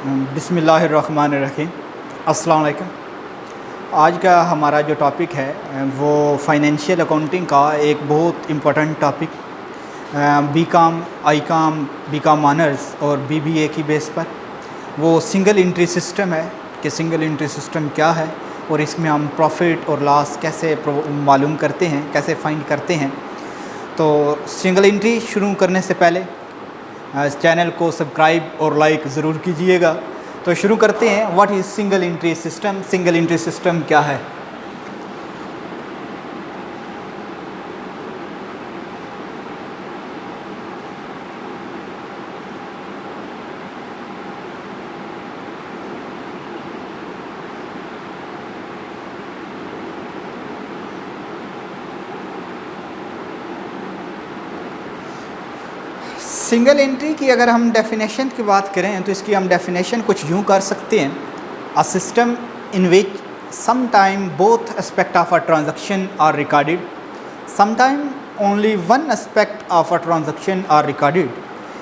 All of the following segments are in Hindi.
बिस्मिल्लाहिर्रहमानिर्रहीम। अस्सलाम वालेकुम। आज का हमारा जो टॉपिक है वो फाइनेंशियल अकाउंटिंग का एक बहुत important topic, BCom, ICom, BCom honours और बीबीए की बेस पर वो सिंगल एंट्री सिस्टम है कि सिंगल एंट्री सिस्टम क्या है और इसमें हम प्रॉफिट और लॉस कैसे मालूम करते हैं, कैसे फाइंड करते हैं। तो सिंगल एंट्री शुरू करने से पहले इस चैनल को सब्सक्राइब और लाइक ज़रूर कीजिएगा। तो शुरू करते हैं। What is single entry system? Single entry system क्या है? सिंगल एंट्री की अगर हम डेफिनेशन की बात करें तो इसकी हम डेफिनेशन कुछ यूँ कर सकते हैं। A system in which some time both aspect of a transaction are recorded, some time only one aspect of a transaction are recorded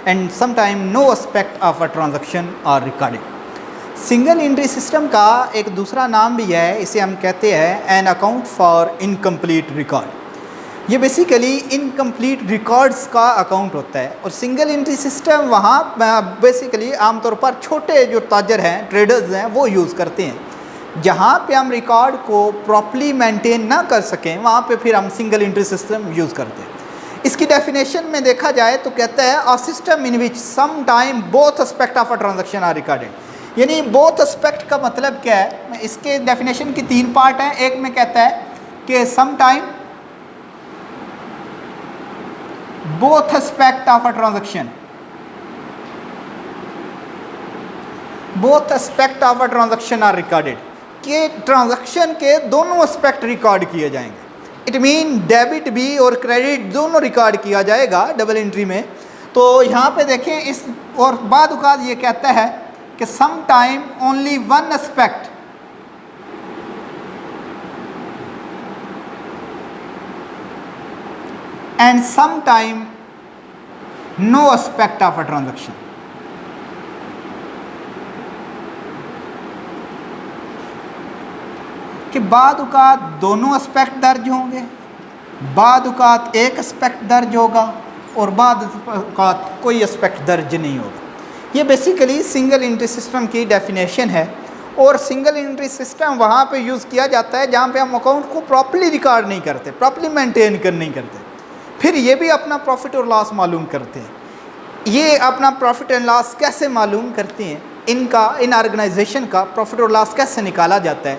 and some time no aspect of a transaction are recorded. Single entry system का एक दूसरा नाम भी है, इसे हम कहते हैं an account for incomplete record. ये बेसिकली इनकम्प्लीट रिकॉर्ड्स का अकाउंट होता है और सिंगल एंट्री सिस्टम वहाँ बेसिकली आमतौर पर छोटे जो ताजर हैं, ट्रेडर्स हैं, वो यूज़ करते हैं। जहाँ पे हम रिकॉर्ड को प्रॉपर्ली मेंटेन ना कर सकें वहाँ पे फिर हम सिंगल एंट्री सिस्टम यूज़ करते हैं। इसकी डेफिनेशन में देखा जाए तो कहता है a system in which some time both aspect of a transaction are recorded. यानी बोथ एस्पेक्ट का मतलब क्या है? इसके डेफिनेशन की 3 पार्ट हैं। एक में कहता है कि some time both aspect of a transaction, both aspect of a transaction are recorded, कि ट्रांजैक्शन के दोनों एस्पेक्ट रिकॉर्ड किए जाएंगे। इट मीन डेबिट भी और क्रेडिट दोनों रिकॉर्ड किया जाएगा डबल एंट्री में। तो यहाँ पे देखें इस और बाद औक़ात ये कहता है कि some time only one aspect and sometime no aspect of a transaction। कि बाद औक़ात दोनों एस्पेक्ट दर्ज होंगे, बाद औक़ात एक एस्पेक्ट दर्ज होगा और बाद औक़ात कोई एस्पेक्ट दर्ज नहीं होगा। ये बेसिकली सिंगल एंट्री सिस्टम की डेफिनेशन है। और सिंगल एंट्री सिस्टम वहाँ पे यूज़ किया जाता है जहाँ पे हम अकाउंट को प्रॉपर्ली रिकॉर्ड नहीं करते, प्रॉपर्ली मेंटेन कर नहीं करते। फिर ये भी अपना प्रॉफिट और लॉस मालूम करते हैं। ये अपना प्रॉफिट एंड लॉस कैसे मालूम करते हैं, इन ऑर्गेनाइजेशन का प्रॉफिट और लॉस कैसे निकाला जाता है?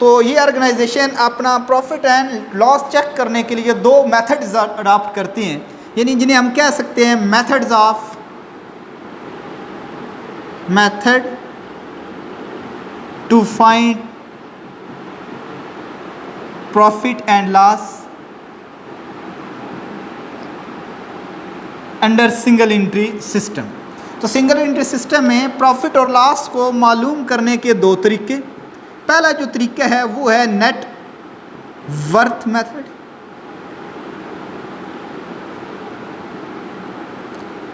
तो ये ऑर्गेनाइजेशन अपना प्रॉफिट एंड लॉस चेक करने के लिए 2 मेथड्स अडॉप्ट करती हैं, यानी जिन्हें हम कह सकते हैं method to find profit and loss under single entry system. तो सिंगल एंट्री सिस्टम में प्रॉफिट और लॉस को मालूम करने के 2 तरीके। पहला जो तरीका है वो है नेट वर्थ मेथड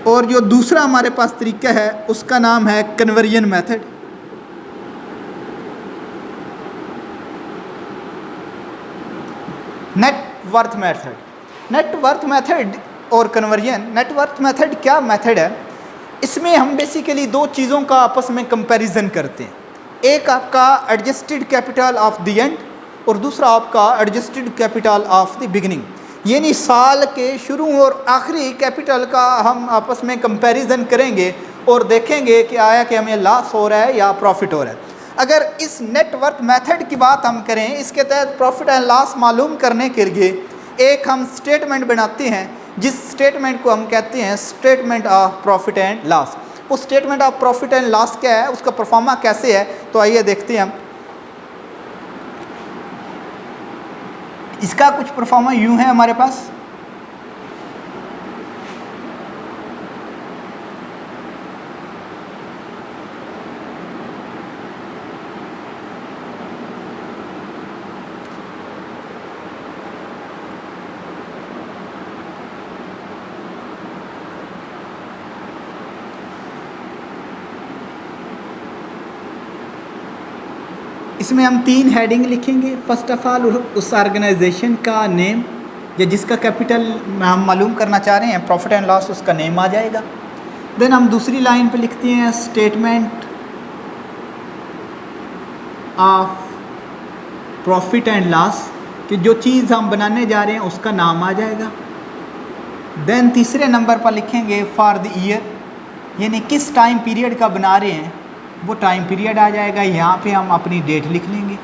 और जो दूसरा हमारे पास तरीका है उसका नाम है कन्वर्जन मेथड। नेटवर्थ मेथड और कन्वर्जन। नेटवर्थ मेथड क्या मेथड है? इसमें हम बेसिकली 2 चीज़ों का आपस में कंपैरिजन करते हैं। एक आपका adjusted capital of the end और दूसरा आपका adjusted capital of the beginning. यानी साल के शुरू और आखिरी कैपिटल का हम आपस में कंपैरिजन करेंगे और देखेंगे कि आया कि हमें लॉस हो रहा है या प्रॉफिट हो रहा है। अगर इस नेटवर्थ मेथड की बात हम करें, इसके तहत प्रॉफिट एंड लॉस मालूम करने के लिए एक हम स्टेटमेंट बनाते हैं जिस स्टेटमेंट को हम कहते हैं statement of profit and loss. उस statement of profit and loss क्या है, उसका परफॉर्मा कैसे है, तो आइए देखते हैं हम। इसका कुछ परफॉर्मा यूँ है हमारे पास। इसमें हम 3 हेडिंग लिखेंगे। फर्स्ट ऑफ ऑल उस ऑर्गेनाइजेशन का नेम या जिसका कैपिटल हम मालूम करना चाह रहे हैं, प्रॉफिट एंड लॉस, उसका नेम आ जाएगा। देन हम दूसरी लाइन पे लिखते हैं statement of profit and loss, कि जो चीज़ हम बनाने जा रहे हैं उसका नाम आ जाएगा। देन तीसरे नंबर पर लिखेंगे फॉर द ईयर, यानी किस टाइम पीरियड का बना रहे हैं वो टाइम पीरियड आ जाएगा। यहाँ पे हम अपनी डेट लिख लेंगे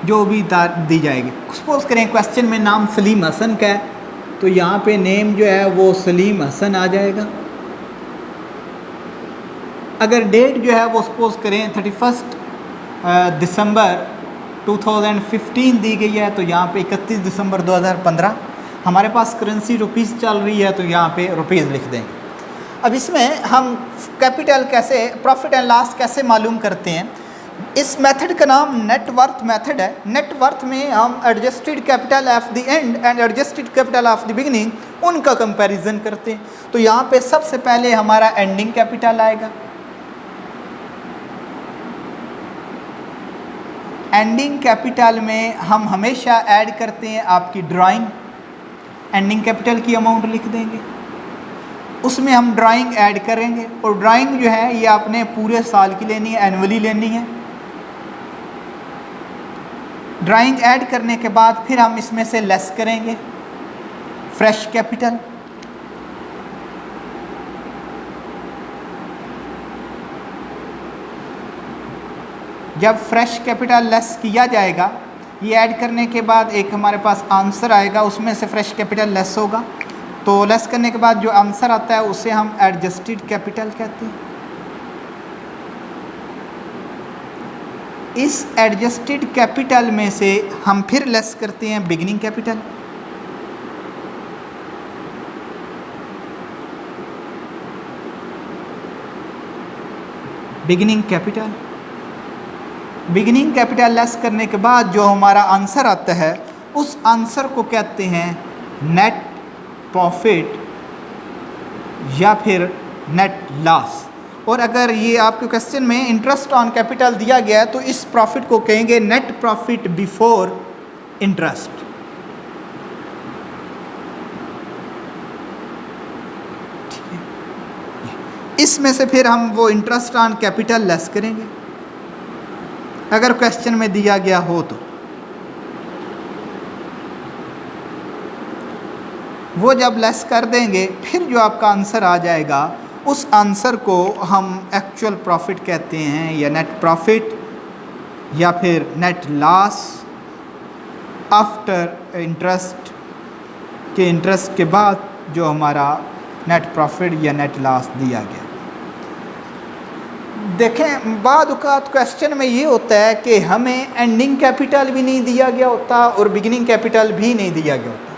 जो भी दी जाएगी। सपोज करें क्वेश्चन में नाम सलीम हसन का है, तो यहाँ पे नेम जो है वो सलीम हसन आ जाएगा। अगर डेट जो है वो सपोज करें 31 दिसंबर 2015 दी गई है, तो यहाँ पे 31 दिसंबर 2015। हमारे पास करेंसी रुपीज़ चल रही है, तो यहाँ पे रुपीज़ लिख देंगे। अब इसमें हम कैपिटल कैसे, प्रॉफिट एंड लॉस कैसे मालूम करते हैं, इस मेथड का नाम नेटवर्थ मेथड है। नेटवर्थ में हम adjusted capital of the end and adjusted capital of the beginning उनका कंपैरिजन करते हैं। तो यहाँ पे सबसे पहले हमारा एंडिंग कैपिटल आएगा। एंडिंग कैपिटल में हम हमेशा ऐड करते हैं आपकी ड्राइंग, एंडिंग कैपिटल की अमाउंट लिख देंगे, उसमें हम ड्राइंग ऐड करेंगे। और ड्राइंग जो है ये आपने पूरे साल की लेनी है, एनुअली लेनी है। ड्राइंग ऐड करने के बाद फिर हम इसमें से लेस करेंगे फ्रेश कैपिटल। जब फ्रेश कैपिटल लेस किया जाएगा, ये ऐड करने के बाद एक हमारे पास आंसर आएगा, उसमें से फ्रेश कैपिटल लेस होगा। तो लेस करने के बाद जो आंसर आता है उसे हम एडजस्टेड कैपिटल कहते हैं। इस एडजस्टेड कैपिटल में से हम फिर लेस करते हैं beginning capital. Beginning capital, beginning capital less करने के बाद जो हमारा आंसर आता है उस आंसर को कहते हैं नेट प्रॉफिट या फिर नेट लॉस। और अगर ये आपके क्वेश्चन में इंटरेस्ट ऑन कैपिटल दिया गया है तो इस प्रॉफिट को कहेंगे नेट प्रॉफिट बिफोर इंटरेस्ट। ठीक है, इसमें से फिर हम वो इंटरेस्ट ऑन कैपिटल लेस करेंगे अगर क्वेश्चन में दिया गया हो तो। वो जब लेस कर देंगे फिर जो आपका आंसर आ जाएगा उस आंसर को हम एक्चुअल प्रॉफिट कहते हैं या नेट प्रॉफिट या फिर नेट लॉस आफ्टर इंटरेस्ट, के इंटरेस्ट के बाद जो हमारा नेट प्रॉफिट या नेट लॉस दिया गया। देखें बाद औक़ात क्वेश्चन में ये होता है कि हमें एंडिंग कैपिटल भी नहीं दिया गया होता और बिगिनिंग कैपिटल भी नहीं दिया गया होता।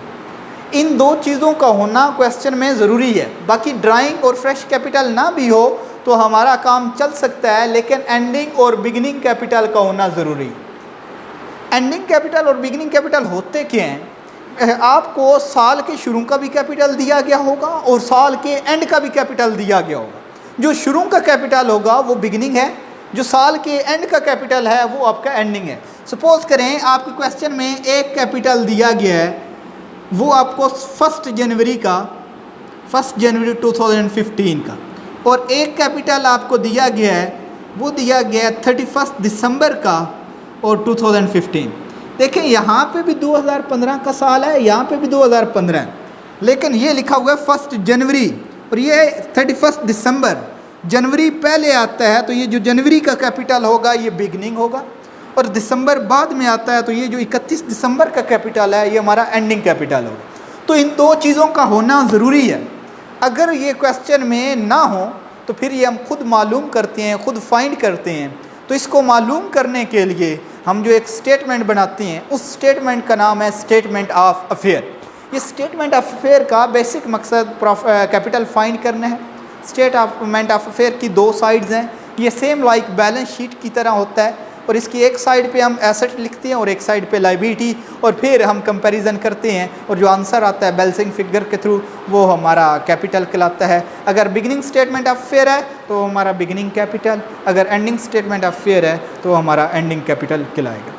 इन दो चीज़ों का होना क्वेश्चन में ज़रूरी है। बाकी ड्राइंग और फ्रेश कैपिटल ना भी हो तो हमारा काम चल सकता है, लेकिन एंडिंग और बिगिनिंग कैपिटल का होना ज़रूरी है। एंडिंग कैपिटल और बिगिनिंग कैपिटल होते क्या हैं, आपको साल के शुरू का भी कैपिटल दिया गया होगा और साल के एंड का भी कैपिटल दिया गया होगा। जो शुरू का कैपिटल होगा वो बिगिनिंग है, जो साल के एंड का कैपिटल है वो आपका एंडिंग है। सपोज़ करें आपके क्वेश्चन में एक कैपिटल दिया गया है, वो आपको 1 जनवरी 2015 का, और एक कैपिटल आपको दिया गया है वो दिया गया है 31 दिसंबर का और 2015। देखें यहाँ पे भी 2015 का साल है, यहाँ पे भी 2015 है, लेकिन ये लिखा हुआ है 1 जनवरी और ये 31 दिसंबर। जनवरी पहले आता है तो ये जो जनवरी का कैपिटल होगा ये बिगनिंग होगा, और दिसंबर बाद में आता है तो ये जो 31 दिसंबर का कैपिटल है ये हमारा एंडिंग कैपिटल होगा। तो इन दो चीज़ों का होना ज़रूरी है। अगर ये क्वेश्चन में ना हो तो फिर ये हम खुद मालूम करते हैं, खुद फाइंड करते हैं। तो इसको मालूम करने के लिए हम जो एक स्टेटमेंट बनाते हैं उस स्टेटमेंट का नाम है स्टेटमेंट ऑफ अफेयर। ये स्टेटमेंट ऑफ अफेयर का बेसिक मकसद कैपिटल फाइंड करना है। स्टेटमेंट ऑफ अफेयर की 2 साइड्स हैं। ये सेम लाइक बैलेंस शीट की तरह होता है। और इसकी एक साइड पे हम एसेट लिखते हैं और एक साइड पे लायबिलिटी, और फिर हम कंपैरिजन करते हैं और जो आंसर आता है बैलेंसिंग फिगर के थ्रू वो हमारा कैपिटल कहलाता है। अगर बिगिनिंग स्टेटमेंट ऑफ फेयर है तो हमारा बिगिनिंग कैपिटल, अगर एंडिंग स्टेटमेंट ऑफ फेयर है तो हमारा एंडिंग कैपिटल कहलाएगा।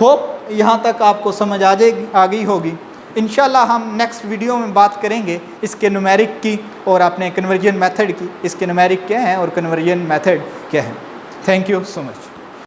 होप यहाँ तक आपको समझ आ गई होगी। इंशाल्लाह हम नेक्स्ट वीडियो में बात करेंगे इसके न्यूमेरिक की और अपने कन्वर्जन मेथड की। इसके न्यूमेरिक क्या हैं और कन्वर्जन मेथड क्या है। Thank you so much.